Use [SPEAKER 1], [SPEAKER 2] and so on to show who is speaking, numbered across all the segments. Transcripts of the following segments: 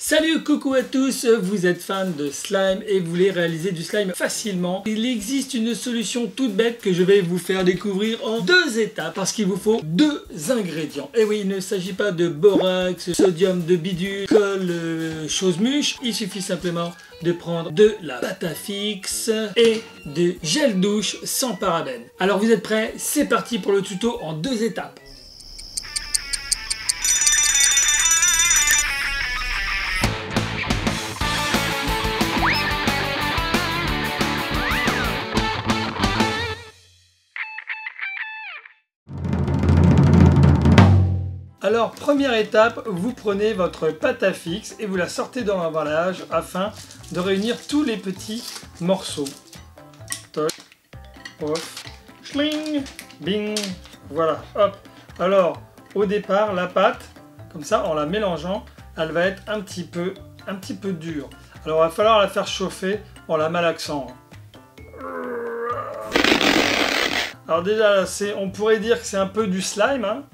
[SPEAKER 1] Salut, coucou à tous, vous êtes fan de slime et vous voulez réaliser du slime facilement. Il existe une solution toute bête que je vais vous faire découvrir en 2 étapes parce qu'il vous faut 2 ingrédients. Et oui, il ne s'agit pas de borax, sodium de bidule, colle, chose muche. Il suffit simplement de prendre de la pâte à fixe et de gel douche sans parabènes. Alors vous êtes prêts? C'est parti pour le tuto en 2 étapes. Alors, première étape, vous prenez votre pâte à fixe et vous la sortez dans l'emballage afin de réunir tous les petits morceaux. Toc, off, schling, bing, voilà, hop. Alors, au départ, la pâte, comme ça, en la mélangeant, elle va être un petit peu dure. Alors, il va falloir la faire chauffer en la malaxant. Alors déjà, là, on pourrait dire que c'est un peu du slime, hein,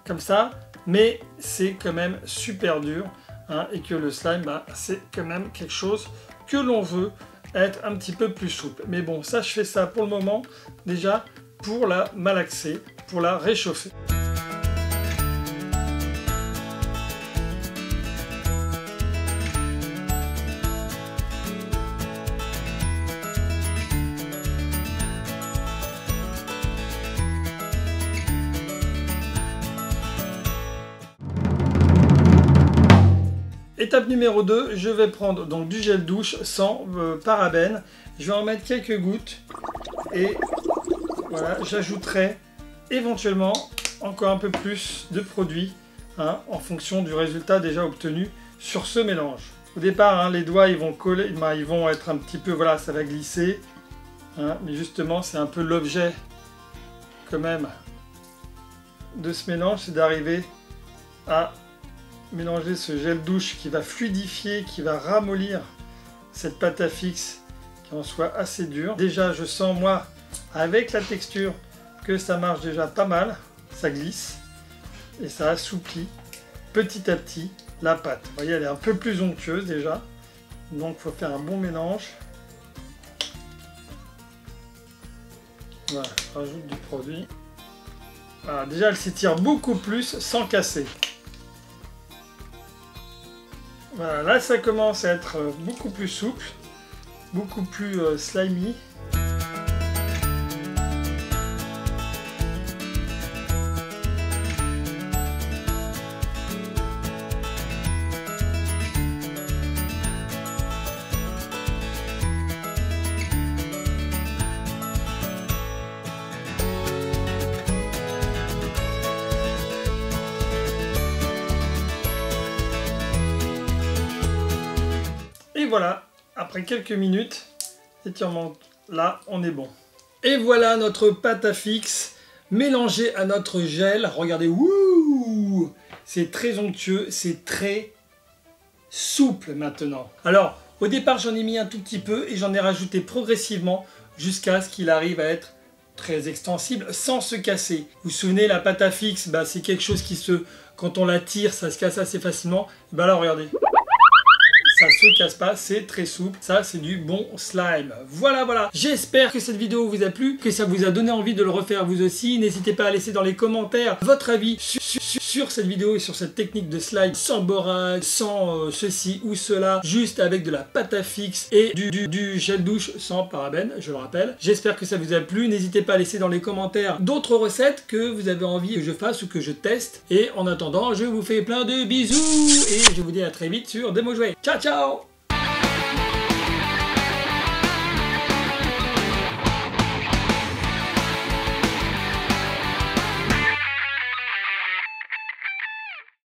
[SPEAKER 1] comme ça. Mais c'est quand même super dur, hein, et que le slime, c'est quand même quelque chose que l'on veut être un petit peu plus souple. Mais bon, ça, je fais ça pour le moment, déjà, pour la malaxer, pour la réchauffer. Étape numéro 2, je vais prendre donc du gel douche sans parabènes. Je vais en mettre quelques gouttes et voilà, j'ajouterai éventuellement encore un peu plus de produit, hein, en fonction du résultat déjà obtenu sur ce mélange. Au départ, hein, les doigts ils vont coller, ils vont être un petit peu, voilà, ça va glisser, hein, mais justement c'est un peu l'objet quand même de ce mélange, c'est d'arriver à mélanger ce gel douche qui va fluidifier, qui va ramollir cette pâte à fixe qui en soit assez dure. Déjà, je sens, moi, avec la texture, que ça marche déjà pas mal. Ça glisse et ça assouplit petit à petit la pâte. Vous voyez, elle est un peu plus onctueuse déjà. Donc, il faut faire un bon mélange. Voilà, je rajoute du produit. Voilà, déjà, elle s'étire beaucoup plus sans casser. Voilà, là ça commence à être beaucoup plus souple, beaucoup plus slimy. Et voilà, après quelques minutes d'étirement, là, on est bon. Et voilà notre pâte à fixe mélangée à notre gel. Regardez, wouh, c'est très onctueux, c'est très souple maintenant. Alors, au départ, j'en ai mis un tout petit peu et j'en ai rajouté progressivement jusqu'à ce qu'il arrive à être très extensible sans se casser. Vous vous souvenez, la pâte à fixe, c'est quelque chose qui quand on la tire, ça se casse assez facilement. Là, regardez. Ça se casse pas, c'est très souple, ça c'est du bon slime. Voilà. J'espère que cette vidéo vous a plu, que ça vous a donné envie de le refaire vous aussi. N'hésitez pas à laisser dans les commentaires votre avis sur cette vidéo et sur cette technique de slime sans borax, sans ceci ou cela, juste avec de la pâte à fixe et du gel douche sans parabènes, je le rappelle. J'espère que ça vous a plu. N'hésitez pas à laisser dans les commentaires d'autres recettes que vous avez envie que je fasse ou que je teste. Et en attendant, je vous fais plein de bisous et je vous dis à très vite sur Démo Jouet. Ciao, ciao!